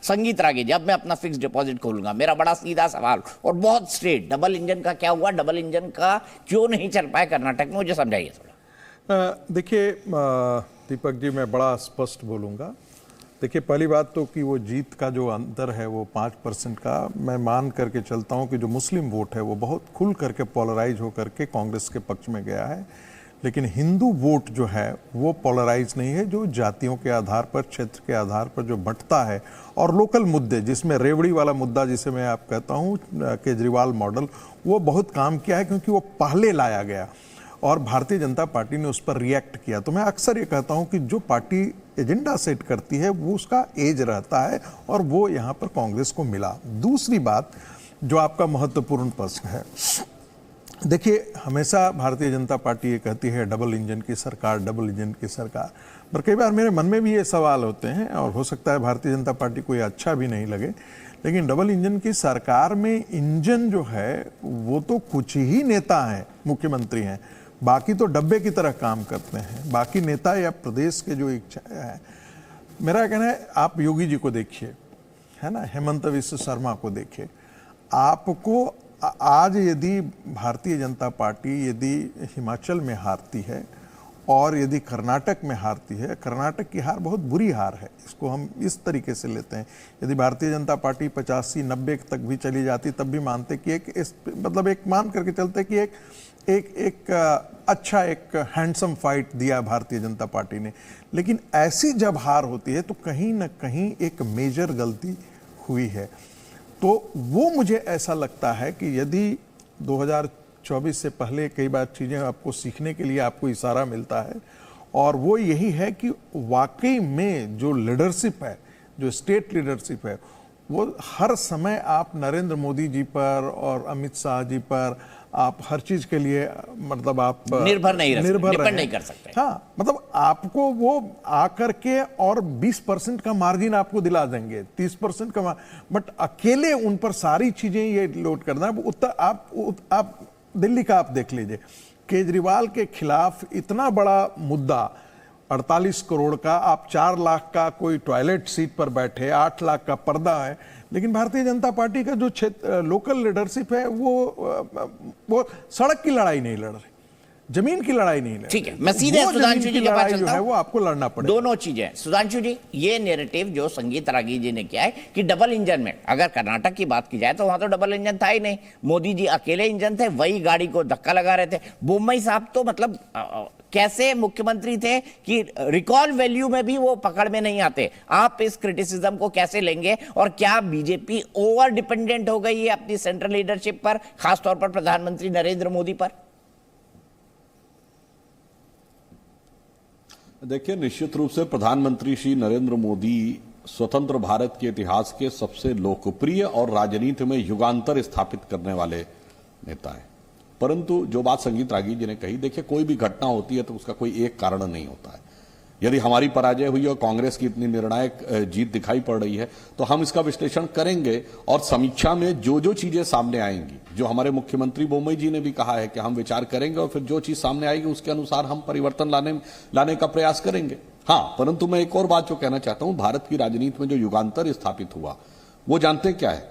संगीत रागी जी, अब मैं अपना फिक्स डिपॉजिट खोलूंगा, मेरा बड़ा सीधा सवाल और बहुत स्ट्रेट, डबल इंजन का क्या हुआ, डबल इंजन का क्यों नहीं चल पाया कर्नाटक में, मुझे समझाइए थोड़ा। देखिए दीपक जी, मैं बड़ा स्पष्ट बोलूंगा। देखिए, पहली बात तो कि वो जीत का जो अंतर है वो 5% का, मैं मान करके चलता हूं कि जो मुस्लिम वोट है वो बहुत खुल करके पोलराइज होकर के कांग्रेस के पक्ष में गया है। लेकिन हिंदू वोट जो है वो पोलराइज नहीं है, जो जातियों के आधार पर, क्षेत्र के आधार पर जो बंटता है, और लोकल मुद्दे, जिसमें रेवड़ी वाला मुद्दा जिसे मैं आप कहता हूं, केजरीवाल मॉडल, वो बहुत काम किया है क्योंकि वो पहले लाया गया और भारतीय जनता पार्टी ने उस पर रिएक्ट किया। तो मैं अक्सर ये कहता हूं कि जो पार्टी एजेंडा सेट करती है वो उसका एज रहता है, और वो यहाँ पर कांग्रेस को मिला। दूसरी बात जो आपका महत्वपूर्ण प्रश्न है, देखिए, हमेशा भारतीय जनता पार्टी ये कहती है डबल इंजन की सरकार, डबल इंजन की सरकार, पर कई बार मेरे मन में भी ये सवाल होते हैं, और हो सकता है भारतीय जनता पार्टी को ये अच्छा भी नहीं लगे, लेकिन डबल इंजन की सरकार में इंजन जो है वो तो कुछ ही नेता हैं, मुख्यमंत्री हैं, बाकी तो डब्बे की तरह काम करते हैं। बाकी नेता या प्रदेश के जो इच्छा है, मेरा कहना है, आप योगी जी को देखिए, है ना, हेमंत विश्व शर्मा को देखिए। आपको आज यदि भारतीय जनता पार्टी यदि हिमाचल में हारती है और यदि कर्नाटक में हारती है, कर्नाटक की हार बहुत बुरी हार है, इसको हम इस तरीके से लेते हैं। यदि भारतीय जनता पार्टी 85-90 तक भी चली जाती तब भी मानते कि एक मान करके चलते कि एक अच्छा, एक हैंडसम फाइट दिया भारतीय जनता पार्टी ने। लेकिन ऐसी जब हार होती है तो कहीं ना कहीं एक मेजर गलती हुई है। तो वो मुझे ऐसा लगता है कि यदि 2024 से पहले कई बार चीज़ें आपको सीखने के लिए आपको इशारा मिलता है, और वो यही है कि वाकई में जो लीडरशिप है, जो स्टेट लीडरशिप है, वो हर समय आप नरेंद्र मोदी जी पर और अमित शाह जी पर आप हर चीज के लिए, मतलब आप निर्भर नहीं कर सकते। हाँ, मतलब आपको वो आकर के और 20% का मार्जिन आपको दिला देंगे, 30% का, बट अकेले उन पर सारी चीजें ये लोड करना है। उत्तर आप दिल्ली का आप देख लीजिए, केजरीवाल के खिलाफ इतना बड़ा मुद्दा, 48 करोड़ का, आप 4 लाख का कोई टॉयलेट सीट पर बैठे, 8 लाख का पर्दा है, लेकिन भारतीय जनता पार्टी का जो क्षेत्र लोकल लीडरशिप है वो सड़क की लड़ाई नहीं लड़ रही, जमीन की लड़ाई नहीं लड़ रही। ठीक है, मैं सीधे सुधांशु जी के पास चलता हूं, वो आपको लड़ना पड़ेगा। दोनों चीजें। सुधांशु जी, ये नैरेटिव जो संगीत रागी जी ने किया है कि डबल इंजन में, अगर कर्नाटक की बात की जाए तो वहां तो डबल इंजन था ही नहीं, मोदी जी अकेले इंजन थे, वही गाड़ी को धक्का लगा रहे थे। बोम्मई साहब तो मतलब कैसे मुख्यमंत्री थे कि रिकॉल वैल्यू में भी वो पकड़ में नहीं आते। आप इस क्रिटिसिज्म को कैसे लेंगे, और क्या बीजेपी ओवर डिपेंडेंट हो गई है अपनी सेंट्रल लीडरशिप पर, खासतौर पर प्रधानमंत्री नरेंद्र मोदी पर? देखिए, निश्चित रूप से प्रधानमंत्री श्री नरेंद्र मोदी स्वतंत्र भारत के इतिहास के सबसे लोकप्रिय और राजनीति में युगांतर स्थापित करने वाले नेता हैं। परंतु जो बात संगीत रागी जी ने कही, देखिए, कोई भी घटना होती है तो उसका कोई एक कारण नहीं होता है। यदि हमारी पराजय हुई और कांग्रेस की इतनी निर्णायक जीत दिखाई पड़ रही है तो हम इसका विश्लेषण करेंगे, और समीक्षा में जो जो चीजें सामने आएंगी, जो हमारे मुख्यमंत्री बोम्मई जी ने भी कहा है कि हम विचार करेंगे और फिर जो चीज सामने आएगी उसके अनुसार हम परिवर्तन लाने का प्रयास करेंगे। हाँ, परंतु मैं एक और बात जो कहना चाहता हूं, भारत की राजनीति में जो युगांतर स्थापित हुआ वो जानते क्या है?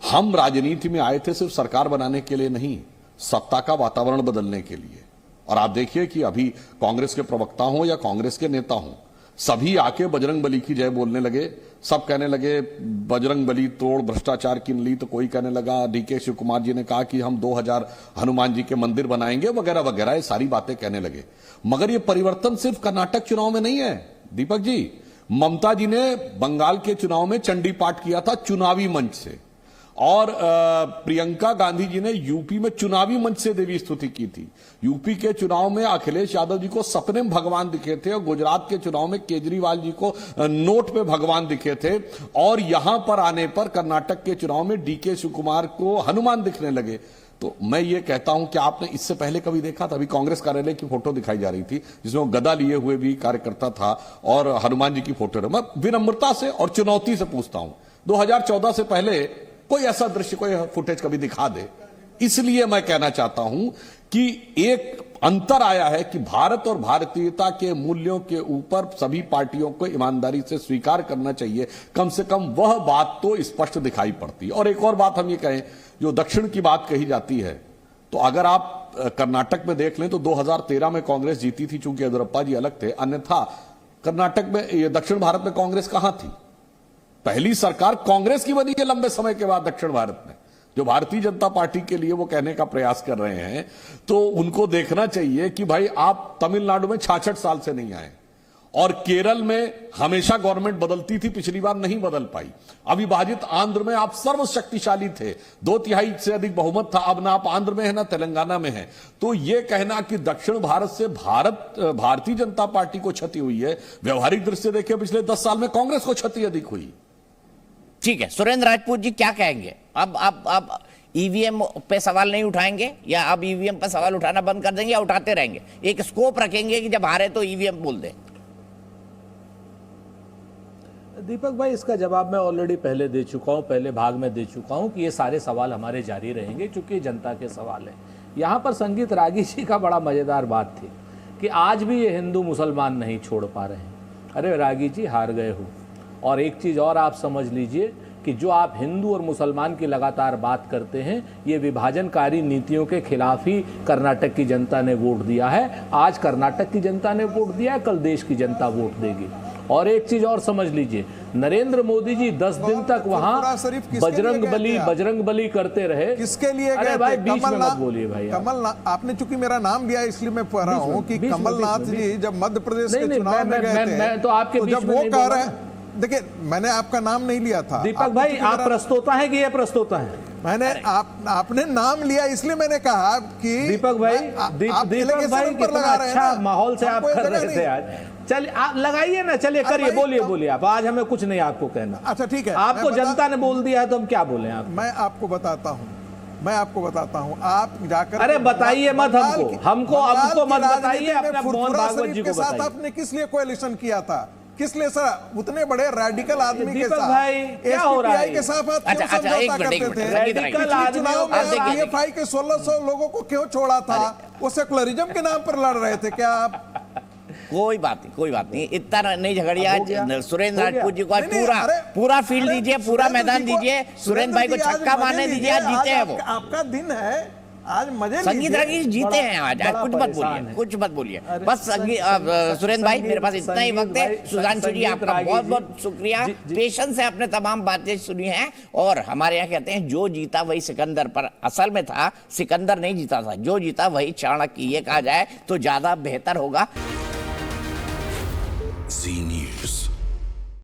हम राजनीति में आए थे सिर्फ सरकार बनाने के लिए नहीं, सत्ता का वातावरण बदलने के लिए। और आप देखिए कि अभी कांग्रेस के प्रवक्ता हों या कांग्रेस के नेता हों, सभी आके बजरंग बली की जय बोलने लगे। सब कहने लगे बजरंग बली तोड़ भ्रष्टाचार की नली, तो कोई कहने लगा, डीके शिव कुमार जी ने कहा कि हम 2000 हनुमान जी के मंदिर बनाएंगे, वगैरह वगैरह, ये सारी बातें कहने लगे। मगर ये परिवर्तन सिर्फ कर्नाटक चुनाव में नहीं है दीपक जी। ममता जी ने बंगाल के चुनाव में चंडी पाठ किया था चुनावी मंच से, और प्रियंका गांधी जी ने यूपी में चुनावी मंच से देवी स्तुति की थी। यूपी के चुनाव में अखिलेश यादव जी को सपने में भगवान दिखे थे, और गुजरात के चुनाव में केजरीवाल जी को नोट पे भगवान दिखे थे, और यहां पर आने पर कर्नाटक के चुनाव में डीके शिव कुमार को हनुमान दिखने लगे। तो मैं ये कहता हूं कि आपने इससे पहले कभी देखा था? अभी कांग्रेस कार्यालय की फोटो दिखाई जा रही थी जिसमें वो गदा लिए हुए भी कार्यकर्ता था और हनुमान जी की फोटो। मैं विनम्रता से और चुनौती से पूछता हूं, 2014 से पहले कोई ऐसा दृश्य, कोई फुटेज कभी दिखा दे। इसलिए मैं कहना चाहता हूं कि एक अंतर आया है कि भारत और भारतीयता के मूल्यों के ऊपर सभी पार्टियों को ईमानदारी से स्वीकार करना चाहिए, कम से कम वह बात तो स्पष्ट दिखाई पड़ती है। और एक और बात हम ये कहें, जो दक्षिण की बात कही जाती है, तो अगर आप कर्नाटक में देख लें तो 2013 में कांग्रेस जीती थी, चूंकि येदियुरप्पा जी अलग थे, अन्यथा कर्नाटक में, ये दक्षिण भारत में कांग्रेस कहां थी? पहली सरकार कांग्रेस की बनी है लंबे समय के बाद दक्षिण भारत में। जो भारतीय जनता पार्टी के लिए वो कहने का प्रयास कर रहे हैं, तो उनको देखना चाहिए कि भाई आप तमिलनाडु में 66 साल से नहीं आए, और केरल में हमेशा गवर्नमेंट बदलती थी, पिछली बार नहीं बदल पाई। अविभाजित आंध्र में आप सर्वशक्तिशाली थे, 2/3 से अधिक बहुमत था, अब ना आप आंध्र में है ना तेलंगाना में है। तो यह कहना कि दक्षिण भारत से भारतीय जनता पार्टी को क्षति हुई है, व्यवहारिक दृष्टि से देखिए पिछले 10 साल में कांग्रेस को क्षति अधिक हुई। ठीक है, सुरेंद्र राजपूत जी क्या कहेंगे? अब ईवीएम पे सवाल नहीं उठाएंगे, या अब ईवीएम पे सवाल उठाना बंद कर देंगे, या उठाते रहेंगे? एक स्कोप रखेंगे कि जब हारे तो ईवीएम बोल दे। दीपक भाई, इसका जवाब मैं ऑलरेडी पहले दे चुका हूं, पहले भाग में दे चुका हूं कि ये सारे सवाल हमारे जारी रहेंगे, क्योंकि जनता के सवाल है। यहां पर संगीत रागी जी का बड़ा मजेदार बात थी कि आज भी ये हिंदू मुसलमान नहीं छोड़ पा रहे हैं। अरे रागी जी, हार गए हो। और एक चीज़ और आप समझ लीजिए कि जो आप हिंदू और मुसलमान की लगातार बात करते हैं, ये विभाजनकारी नीतियों के खिलाफ ही कर्नाटक की जनता ने वोट दिया है। आज कर्नाटक की जनता ने वोट दिया है, कल देश की जनता वोट देगी। और एक चीज और समझ लीजिए, नरेंद्र मोदी जी 10 दिन तक वहां बजरंग बली करते रहे। किसके लिए गए? अरे भाई बीच में मत बोलिए भाई। आपने चूंकि मेरा नाम लिया इसलिए मैं पढ़ रहा हूँ कि कमलनाथ जी जब मध्य प्रदेश के चुनाव में गए थे, मैं तो आपके बीच में नहीं कह रहे हैं, देखिए मैंने आपका नाम नहीं लिया था। दीपक भाई, आप प्रस्तोता है कि ये प्रस्तोता है? मैंने आपने नाम लिया इसलिए मैंने कहा कि दीपक भाई, दीपक भाई कितना अच्छा माहौल से आप कर रहे थे आज। चलिए आप लगाइए ना, चलिए करिए, बोलिए आप। आज हमें कुछ नहीं आपको कहना। अच्छा ठीक है, आपको जनता ने बोल दिया है तो हम क्या बोले? आप मैं आपको बताता हूँ, आप जाकर, अरे बताइए मत हमको मत बताइए, अपना मोहन भागवत जी को बताइए। आपने किस लिए कोएलिशन किया था? किस लिए सर? उतने बड़े रेडिकल आदमी के साथ भाई क्या हो रहा है? के साथ आप अच्छा, एक मिनट, रेडिकल आदमी पीएफआई के 1600 लोगों को क्यों छोड़ा था? वो सेकुलरिज्म के नाम पर लड़ रहे थे क्या आप? कोई बात नहीं, इतना नहीं झगड़िए। आज सुरेंद्र राजपूत जी को आज पूरा फील्ड दीजिए, पूरा मैदान दीजिए, सुरेंद्र भाई को छक्का मारने दीजिए। आज जीते हैं वो, आपका दिन है, आज मजे संगीत रागी जीते हैं आज कुछ मत बोलिए बस। सुरेंद्र भाई, मेरे पास इतना ही वक्त है। सुधांशु जी, आपका बहुत बहुत शुक्रिया, पेशेंस से आपने तमाम बातें सुनी हैं। और हमारे यहाँ कहते हैं, जो जीता वही सिकंदर, पर असल में था सिकंदर नहीं जीता था, जो जीता वही चाणक्य। ये कहा जाए तो ज्यादा बेहतर होगा।